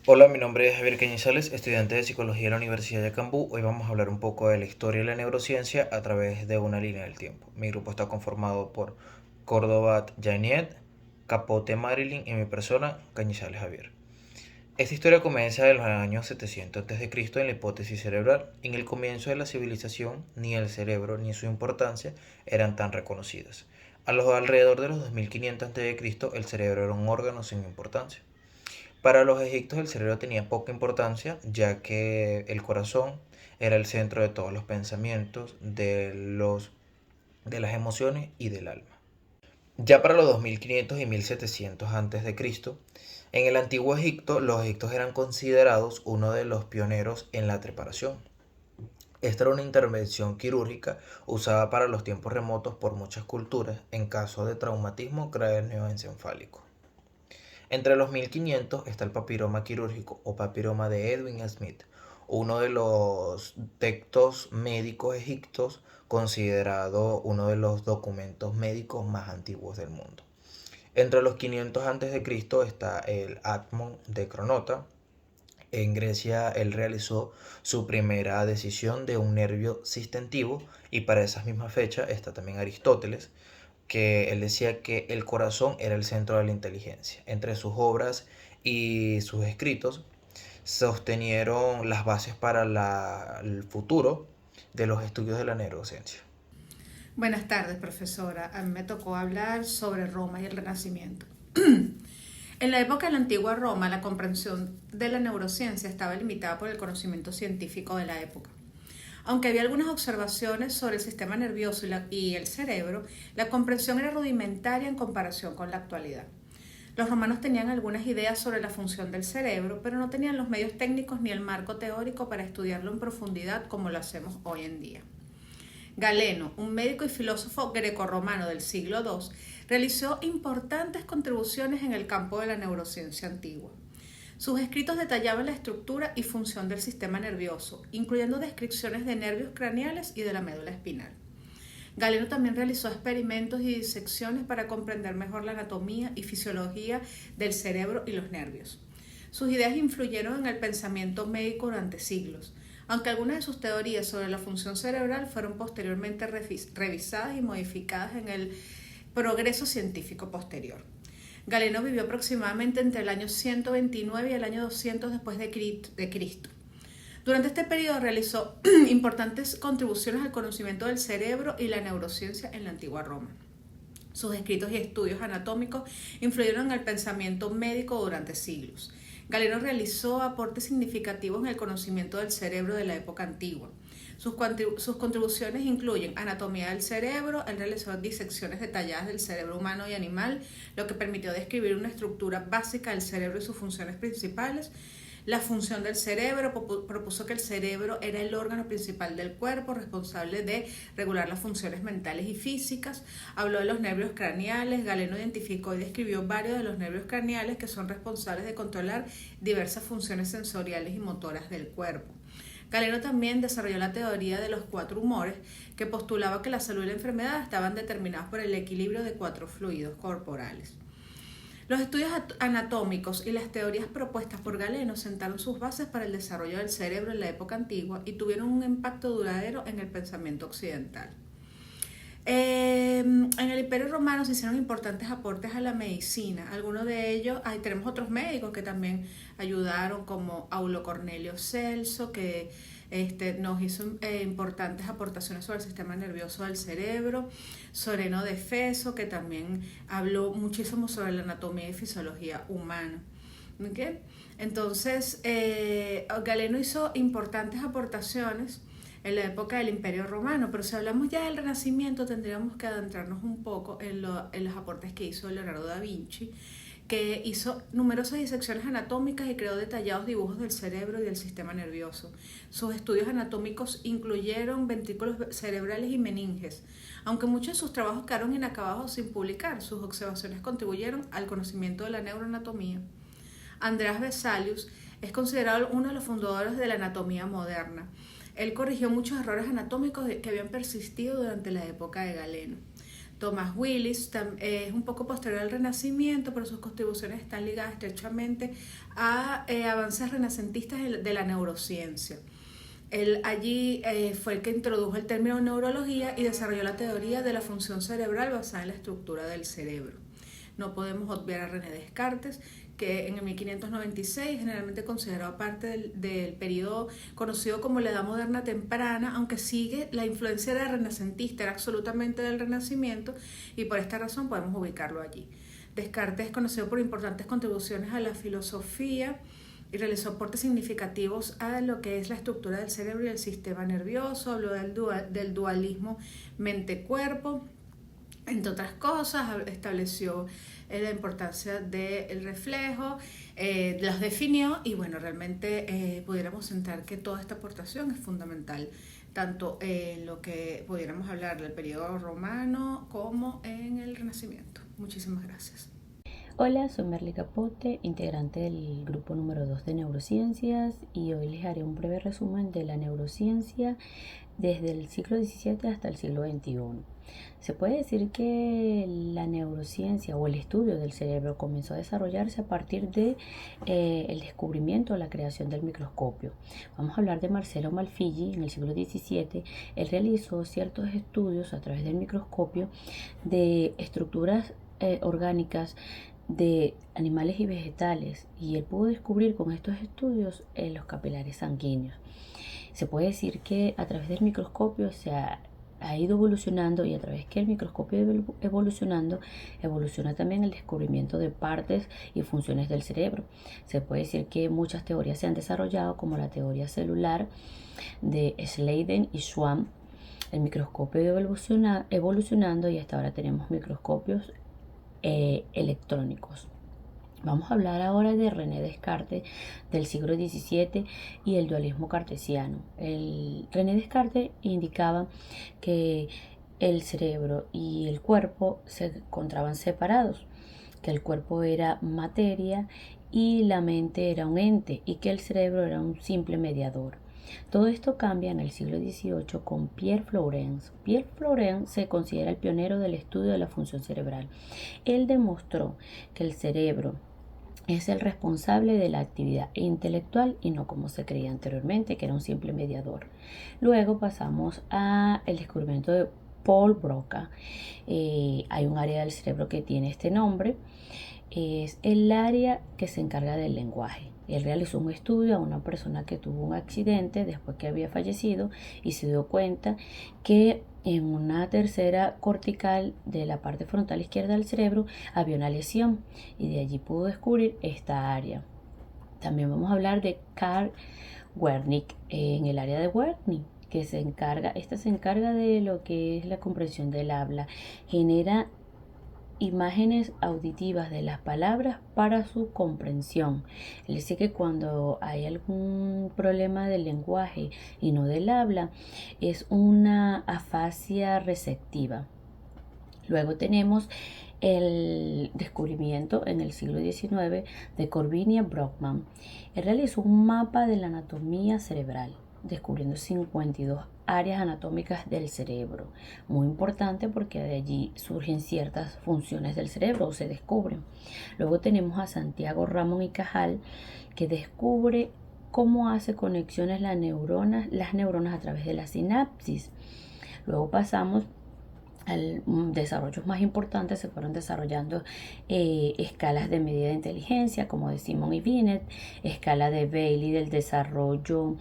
Hola, mi nombre es Javier Cañizales, estudiante de Psicología de la Universidad de Cambú. Hoy vamos a hablar un poco de la historia de la neurociencia a través de una línea del tiempo. Mi grupo está conformado por Córdoba Janiet, Capote Marilyn y mi persona, Cañizales Javier. Esta historia comienza en los años 700 a.C. en la hipótesis cerebral. En el comienzo de la civilización, ni el cerebro ni su importancia eran tan reconocidas. Alrededor de los 2500 a.C., el cerebro era un órgano sin importancia. Para los egipcios el cerebro tenía poca importancia, ya que el corazón era el centro de todos los pensamientos, de las emociones y del alma. Ya para los 2500 y 1700 a.C., en el antiguo Egipto, los egipcios eran considerados uno de los pioneros en la trepanación. Esta era una intervención quirúrgica usada para los tiempos remotos por muchas culturas en caso de traumatismo craneoencefálico. Entre los 1500 está el papiroma quirúrgico o papiroma de Edwin Smith, uno de los textos médicos egipcios considerado uno de los documentos médicos más antiguos del mundo. Entre los 500 a.C. está el Atmon de Cronota. En Grecia él realizó su primera decisión de un nervio sistentivo y para esa misma fecha está también Aristóteles, que él decía que el corazón era el centro de la inteligencia. Entre sus obras y sus escritos sostenieron las bases para el futuro de los estudios de la neurociencia. Buenas tardes, profesora. A mí me tocó hablar sobre Roma y el Renacimiento. En la época de la antigua Roma, la comprensión de la neurociencia estaba limitada por el conocimiento científico de la época. Aunque había algunas observaciones sobre el sistema nervioso y el cerebro, la comprensión era rudimentaria en comparación con la actualidad. Los romanos tenían algunas ideas sobre la función del cerebro, pero no tenían los medios técnicos ni el marco teórico para estudiarlo en profundidad como lo hacemos hoy en día. Galeno, un médico y filósofo grecorromano del siglo II, realizó importantes contribuciones en el campo de la neurociencia antigua. Sus escritos detallaban la estructura y función del sistema nervioso, incluyendo descripciones de nervios craneales y de la médula espinal. Galeno también realizó experimentos y disecciones para comprender mejor la anatomía y fisiología del cerebro y los nervios. Sus ideas influyeron en el pensamiento médico durante siglos, aunque algunas de sus teorías sobre la función cerebral fueron posteriormente revisadas y modificadas en el progreso científico posterior. Galeno vivió aproximadamente entre el año 129 y el año 200 después de Cristo. Durante este periodo realizó importantes contribuciones al conocimiento del cerebro y la neurociencia en la antigua Roma. Sus escritos y estudios anatómicos influyeron en el pensamiento médico durante siglos. Galeno realizó aportes significativos en el conocimiento del cerebro de la época antigua. Sus contribuciones incluyen anatomía del cerebro, él realizó disecciones detalladas del cerebro humano y animal, lo que permitió describir una estructura básica del cerebro y sus funciones principales. La función del cerebro, propuso que el cerebro era el órgano principal del cuerpo, responsable de regular las funciones mentales y físicas. Habló de los nervios craneales. Galeno identificó y describió varios de los nervios craneales que son responsables de controlar diversas funciones sensoriales y motoras del cuerpo. Galeno también desarrolló la teoría de los cuatro humores, que postulaba que la salud y la enfermedad estaban determinados por el equilibrio de cuatro fluidos corporales. Los estudios anatómicos y las teorías propuestas por Galeno sentaron sus bases para el desarrollo del cerebro en la época antigua y tuvieron un impacto duradero en el pensamiento occidental. En el Imperio Romano se hicieron importantes aportes a la medicina. Algunos de ellos, tenemos otros médicos que también ayudaron, como Aulo Cornelio Celso, que nos hizo importantes aportaciones sobre el sistema nervioso del cerebro. Soreno de Feso, que también habló muchísimo sobre la anatomía y fisiología humana. ¿Okay? Entonces, Galeno hizo importantes aportaciones en la época del Imperio Romano, pero si hablamos ya del Renacimiento tendríamos que adentrarnos un poco en los aportes que hizo Leonardo da Vinci, que hizo numerosas disecciones anatómicas y creó detallados dibujos del cerebro y del sistema nervioso. Sus estudios anatómicos incluyeron ventrículos cerebrales y meninges. Aunque muchos de sus trabajos quedaron inacabados sin publicar, sus observaciones contribuyeron al conocimiento de la neuroanatomía. Andreas Vesalius es considerado uno de los fundadores de la anatomía moderna. Él corrigió muchos errores anatómicos que habían persistido durante la época de Galeno. Tomás Willis es un poco posterior al Renacimiento, pero sus contribuciones están ligadas estrechamente a avances renacentistas de la neurociencia. Él allí fue el que introdujo el término neurología y desarrolló la teoría de la función cerebral basada en la estructura del cerebro. No podemos obviar a René Descartes, que en el 1596 generalmente considerado parte del periodo conocido como la Edad Moderna Temprana, aunque sigue la influencia era renacentista, era absolutamente del Renacimiento, y por esta razón podemos ubicarlo allí. Descartes es conocido por importantes contribuciones a la filosofía y realizó aportes significativos a lo que es la estructura del cerebro y el sistema nervioso. Habló del dualismo mente-cuerpo. Entre otras cosas, estableció la importancia del reflejo, los definió y bueno, realmente pudiéramos sentar que toda esta aportación es fundamental, tanto en lo que pudiéramos hablar del periodo romano como en el Renacimiento. Muchísimas gracias. Hola, soy Merly Capote, integrante del grupo número 2 de neurociencias, y hoy les haré un breve resumen de la neurociencia desde el siglo XVII hasta el siglo XXI. Se puede decir que la neurociencia o el estudio del cerebro comenzó a desarrollarse a partir de el descubrimiento o la creación del microscopio. Vamos a hablar de Marcello Malfigi en el siglo XVII. Él realizó ciertos estudios a través del microscopio de estructuras orgánicas de animales y vegetales, y él pudo descubrir con estos estudios los capilares sanguíneos. Se puede decir que a través del microscopio se ha ido evolucionando, y a través que el microscopio evolucionando, evoluciona también el descubrimiento de partes y funciones del cerebro. Se puede decir que muchas teorías se han desarrollado, como la teoría celular de Schleiden y Schwann. El microscopio evolucionando y hasta ahora tenemos microscopios electrónicos. Vamos a hablar ahora de René Descartes del siglo XVII y el dualismo cartesiano. René Descartes indicaba que el cerebro y el cuerpo se encontraban separados, que el cuerpo era materia y la mente era un ente, y que el cerebro era un simple mediador. Todo esto cambia en el siglo XVIII con Pierre Flourens. Pierre Flourens se considera el pionero del estudio de la función cerebral. Él demostró que el cerebro es el responsable de la actividad intelectual y no como se creía anteriormente, que era un simple mediador. Luego pasamos al descubrimiento de Paul Broca. Hay un área del cerebro que tiene este nombre. Es el área que se encarga del lenguaje. Él realizó un estudio a una persona que tuvo un accidente después que había fallecido, y se dio cuenta que en una tercera cortical de la parte frontal izquierda del cerebro había una lesión, y de allí pudo descubrir esta área. También vamos a hablar de Carl Wernicke en el área de Wernicke, que se encarga de lo que es la comprensión del habla. Genera imágenes auditivas de las palabras para su comprensión. Él dice que cuando hay algún problema del lenguaje y no del habla, es una afasia receptiva. Luego tenemos el descubrimiento en el siglo XIX de Corvinia Brockmann. Él realizó un mapa de la anatomía cerebral, descubriendo 52 áreas anatómicas del cerebro. Muy importante, porque de allí surgen ciertas funciones del cerebro o se descubren. Luego tenemos a Santiago Ramón y Cajal, que descubre cómo hace conexiones las neuronas a través de la sinapsis. Luego pasamos al desarrollos más importantes. Se fueron desarrollando escalas de medida de inteligencia, como de Simon y Binet, escala de Bailey del desarrollo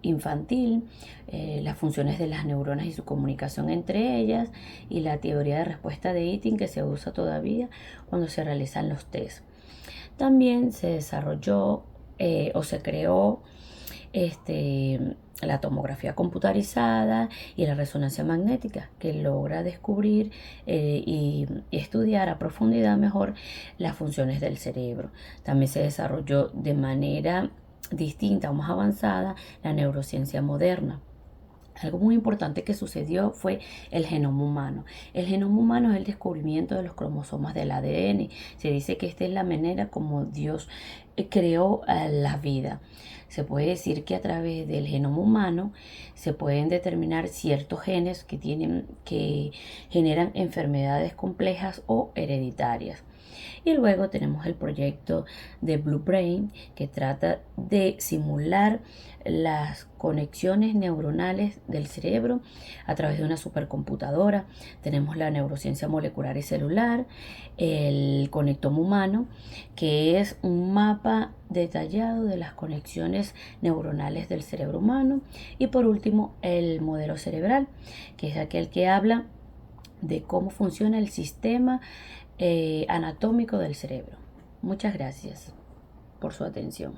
infantil, las funciones de las neuronas y su comunicación entre ellas, y la teoría de respuesta de Eating, que se usa todavía cuando se realizan los test. También se desarrolló o se creó la tomografía computarizada y la resonancia magnética, que logra descubrir y estudiar a profundidad mejor las funciones del cerebro. También se desarrolló de manera distinta o más avanzada la neurociencia moderna. Algo muy importante que sucedió fue el genoma humano. El genoma humano es el descubrimiento de los cromosomas del ADN. Se dice que esta es la manera como Dios creó la vida. Se puede decir que a través del genoma humano se pueden determinar ciertos genes que generan enfermedades complejas o hereditarias. Y luego tenemos el proyecto de Blue Brain, que trata de simular las conexiones neuronales del cerebro a través de una supercomputadora. Tenemos la neurociencia molecular y celular, el conectoma humano, que es un mapa detallado de las conexiones neuronales del cerebro humano. Y por último, el modelo cerebral, que es aquel que habla de cómo funciona el sistema anatómico del cerebro. Muchas gracias por su atención.